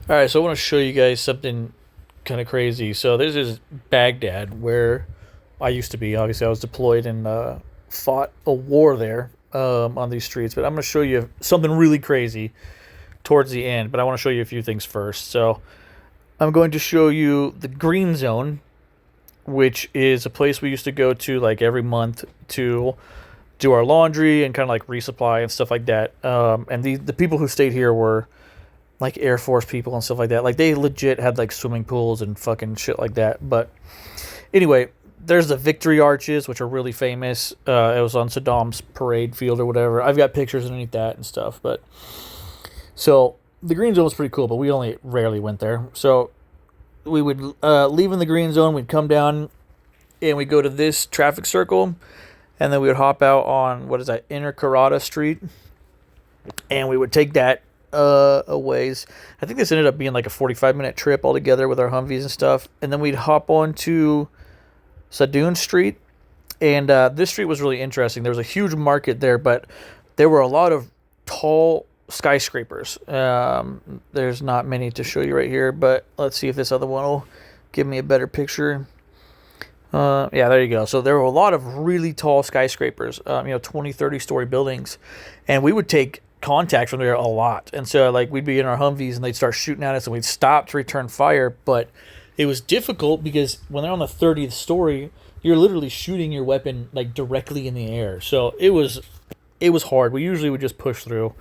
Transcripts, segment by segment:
All right, so I want to show you guys something kind of crazy. So this is Baghdad, where I used to be. Obviously, I was deployed and fought a war there on these streets. But I'm going to show you something really crazy towards the end. But I want to show you a few things first. So I'm going to show you the Green Zone, which is a place we used to go to like every month to do our laundry and kind of like resupply and stuff like that. And the people who stayed here were like Air Force people and stuff like that. Like they legit had like swimming pools and fucking shit like that. But anyway, there's the Victory Arches, which are really famous. It was on Saddam's parade field or whatever. I've got pictures underneath that and stuff. But so the Green Zone was pretty cool, but we only rarely went there. So we would leave in the Green Zone. We'd come down and we'd go to this traffic circle, and then we would hop out on what is that, Inner Carrata Street, and we would take that a ways. I think this ended up being like a 45-minute trip altogether with our Humvees and stuff. And then we'd hop on to Sadoun Street. And this street was really interesting. There was a huge market there, but there were a lot of tall skyscrapers. There's not many to show you right here, but let's see if this other one will give me a better picture. Yeah, there you go. So there were a lot of really tall skyscrapers, 20, 30-story buildings. And we would take contact from there a lot. And so like we'd be in our Humvees and they'd start shooting at us and we'd stop to return fire. But it was difficult because when they're on the 30th story, you're literally shooting your weapon like directly in the air. So it was hard. We usually would just push through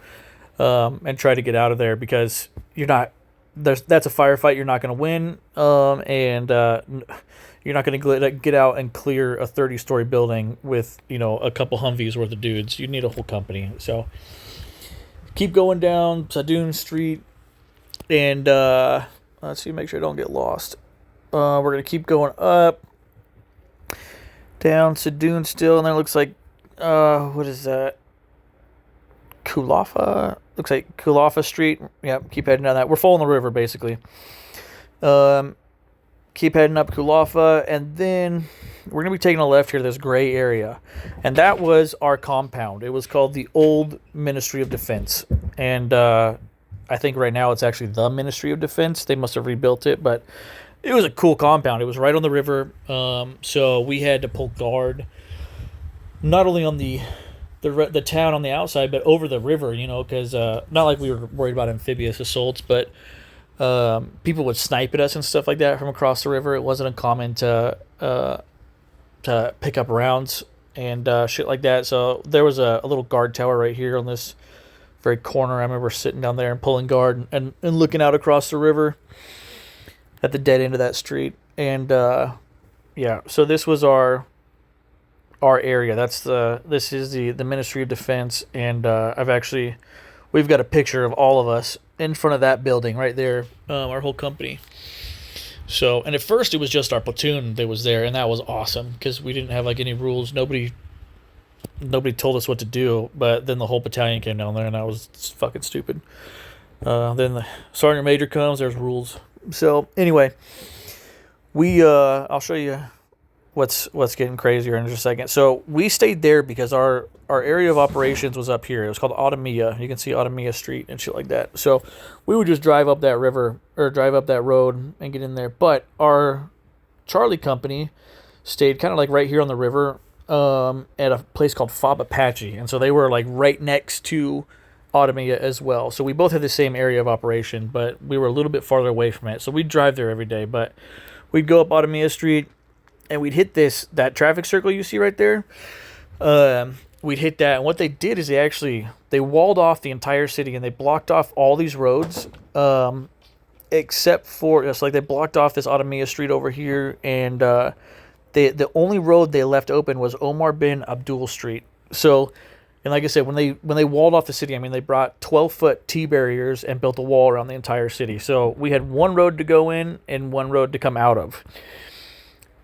and try to get out of there because that's a firefight you're not going to win. And you're not going to get out and clear a 30-story building with, a couple Humvees worth of dudes. You need a whole company. So keep going down Sadoun Street, and let's see, make sure I don't get lost. We're going to keep going up, down Sadoun still, and then it looks like, what is that? Kulafa? Looks like Kulafa Street. Yep, keep heading down that. We're following the river, basically. Keep heading up Kulafa, and then we're going to be taking a left here to this gray area. And that was our compound. It was called the Old Ministry of Defense. And I think right now it's actually the Ministry of Defense. They must have rebuilt it, but it was a cool compound. It was right on the river. So we had to pull guard not only on the town on the outside, but over the river, because not like we were worried about amphibious assaults, but people would snipe at us and stuff like that from across the river. It wasn't uncommon to pick up rounds and shit like that. So there was a little guard tower right here on this very corner. I remember sitting down there and pulling guard and looking out across the river at the dead end of that street. And yeah, so this was our area. This is the Ministry of Defense, and we've got a picture of all of us in front of that building right there, our whole company. So, and at first it was just our platoon that was there, and that was awesome because we didn't have like any rules. Nobody told us what to do, but then the whole battalion came down there, and that was fucking stupid. Then the sergeant major comes, there's rules. So anyway, I'll show you what's getting crazier in just a second. So we stayed there because our area of operations was up here. It was called Automia. You can see Automia Street and shit like that. So we would just drive up that river or drive up that road and get in there. But our Charlie company stayed kind of like right here on the river at a place called Fob Apache. And so they were like right next to Automia as well. So we both had the same area of operation, but we were a little bit farther away from it. So we'd drive there every day. But we'd go up Automia Street, and we'd hit that traffic circle you see right there. We'd hit that, and what they did is they walled off the entire city, and they blocked off all these roads, except for it's like they blocked off this Automia Street over here, and the only road they left open was Omar bin Abdul Street. So, and like I said, when they walled off the city, I mean they brought 12-foot T barriers and built a wall around the entire city. So we had one road to go in and one road to come out of.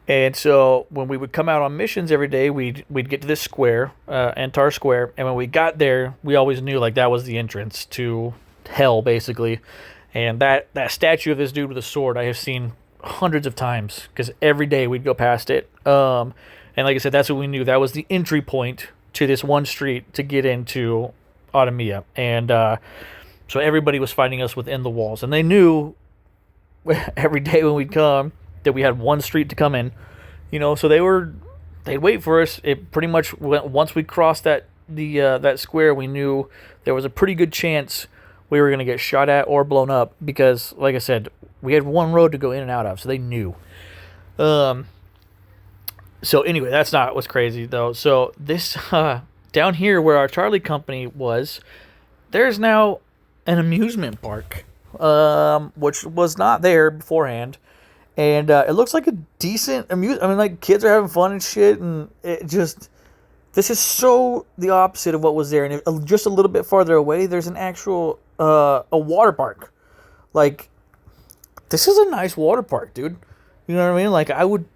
And so when we would come out on missions every day, we'd get to this square, Antar Square, and when we got there, we always knew like that was the entrance to hell, basically. And that statue of this dude with a sword, I have seen hundreds of times because every day we'd go past it. And like I said, that's what we knew. That was the entry point to this one street to get into Automia. And So everybody was fighting us within the walls, and they knew every day when we'd come that we had one street to come in. So they'd wait for us. It pretty much went, once we crossed that square, we knew there was a pretty good chance we were gonna get shot at or blown up because, like I said, we had one road to go in and out of, so they knew. So anyway, that's not what's crazy though. So this down here where our Charlie company was, there's now an amusement park, which was not there beforehand, and it looks like a decent amusement. I mean, like kids are having fun and shit, and it just this is so the opposite of what was there. And just a little bit farther away, there's an actual a water park. Like, this is a nice water park, dude. You know what I mean? Like, I would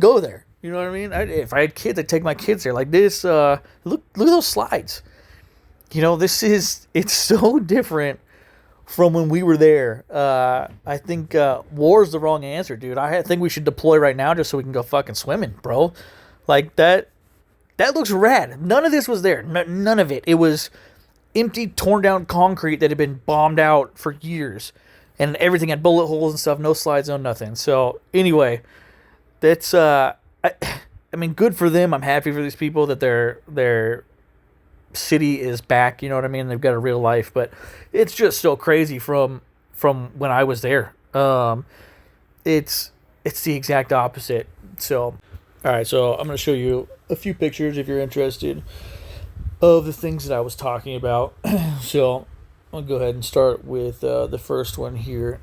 go there. You know what I mean? If I had kids, I'd take my kids there. Like this, look at those slides. It's so different from when we were there. I think war is the wrong answer, dude. I think we should deploy right now just so we can go fucking swimming, bro. Like that looks rad. None of this was there. None of it. It was empty, torn down concrete that had been bombed out for years. And everything had bullet holes and stuff. No slides, no nothing. So anyway, that's I mean, good for them. I'm happy for these people that their city is back. You know what I mean? They've got a real life, but it's just so crazy from when I was there. It's the exact opposite. So, all right. So I'm gonna show you a few pictures if you're interested of the things that I was talking about. So I'll go ahead and start with the first one here.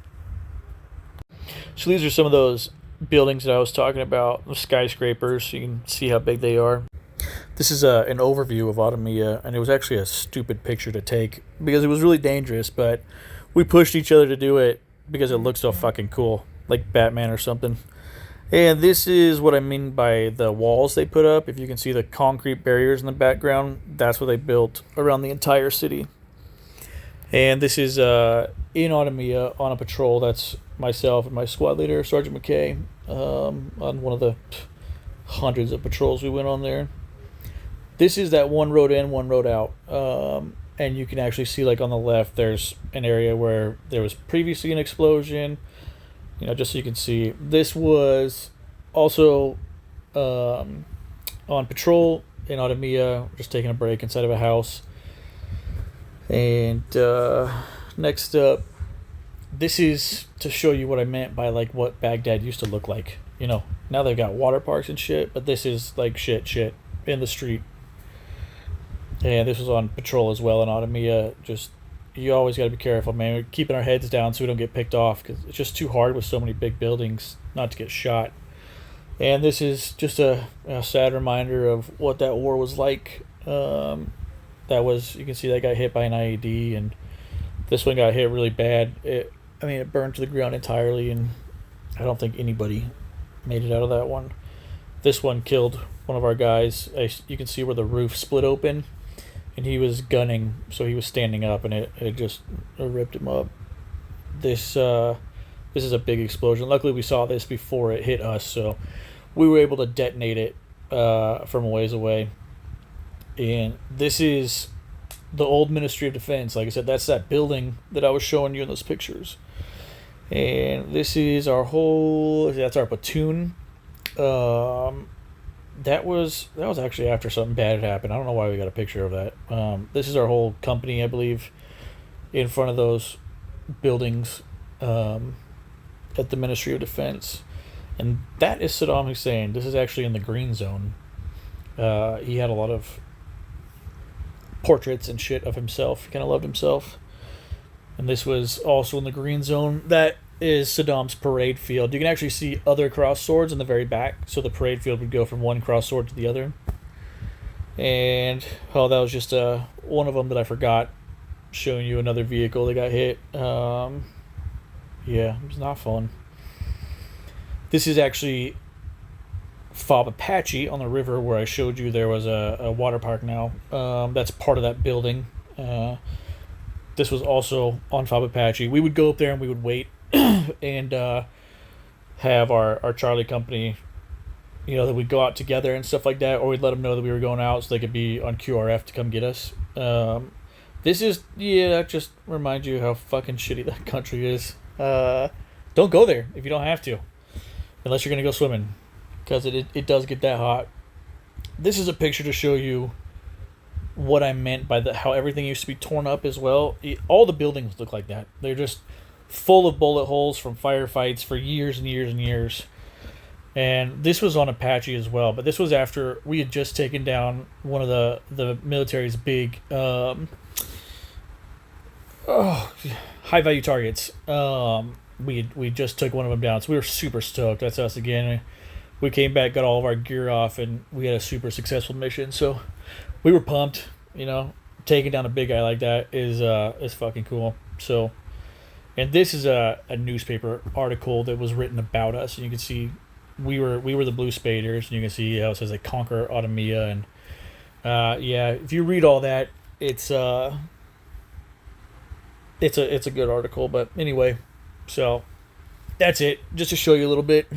So these are some of those buildings that I was talking about, the skyscrapers, so you can see how big they are. This is an overview of Automia, and it was actually a stupid picture to take because it was really dangerous, but we pushed each other to do it because it looked so fucking cool, like Batman or something. And this is what I mean by the walls they put up. If you can see the concrete barriers in the background, that's what they built around the entire city. And this is in Automia on a patrol. That's myself and my squad leader, Sergeant McKay, on one of the hundreds of patrols we went on there. This is that one road in, one road out. And you can actually see, like on the left, there's an area where there was previously an explosion. Just so you can see. This was also on patrol in Automia, just taking a break inside of a house. And next up, this is to show you what I meant by like what Baghdad used to look like. Now they've got water parks and shit, but this is like shit in the street. And this was on patrol as well in Automia. Just, you always got to be careful, man. We're keeping our heads down so we don't get picked off because it's just too hard with so many big buildings not to get shot. And this is just a sad reminder of what that war was like. You can see that got hit by an IED, and this one got hit really bad. It burned to the ground entirely, and I don't think anybody made it out of that one. This one killed one of our guys. You can see where the roof split open, and he was gunning, so he was standing up, and it just ripped him up. This is a big explosion. Luckily, we saw this before it hit us, so we were able to detonate it from a ways away. And this is the old Ministry of Defense. Like I said, that's that building that I was showing you in those pictures. And this is that's our platoon. That was actually after something bad had happened. I don't know why we got a picture of that. This is our whole company, I believe, in front of those buildings at the Ministry of Defense. And that is Saddam Hussein. This is actually in the green zone. He had a lot of portraits and shit of himself. He kind of loved himself. And this was also in the green zone. That is Saddam's parade field. You can actually see other cross swords in the very back. So the parade field would go from one cross sword to the other. And that was just one of them that I forgot showing you. Another vehicle that got hit. Yeah, it was not fun. This is actually Fob Apache on the river where I showed you there was a water park now. That's part of that building. This was also on Fob Apache. We would go up there and we would wait and have our Charlie company, that we'd go out together and stuff like that, or we'd let them know that we were going out so they could be on QRF to come get us. This is, yeah, that just reminds you how fucking shitty that country is. Don't go there if you don't have to, unless you're gonna go swimming, because it does get that hot. This is a picture to show you what I meant by the how everything used to be torn up as well. All the buildings look like that. They're just full of bullet holes from firefights for years and years and years. And this was on Apache as well, but this was after we had just taken down one of the military's big high value targets. We just took one of them down, so we were super stoked. That's us again. We came back, got all of our gear off, and we had a super successful mission. So we were pumped. You know, taking down a big guy like that is fucking cool. So, and this is a newspaper article that was written about us, and you can see we were the Blue Spaders, and you can see how it says like conquer Automia, and yeah, if you read all that, it's a good article. But anyway, so that's it. Just to show you a little bit.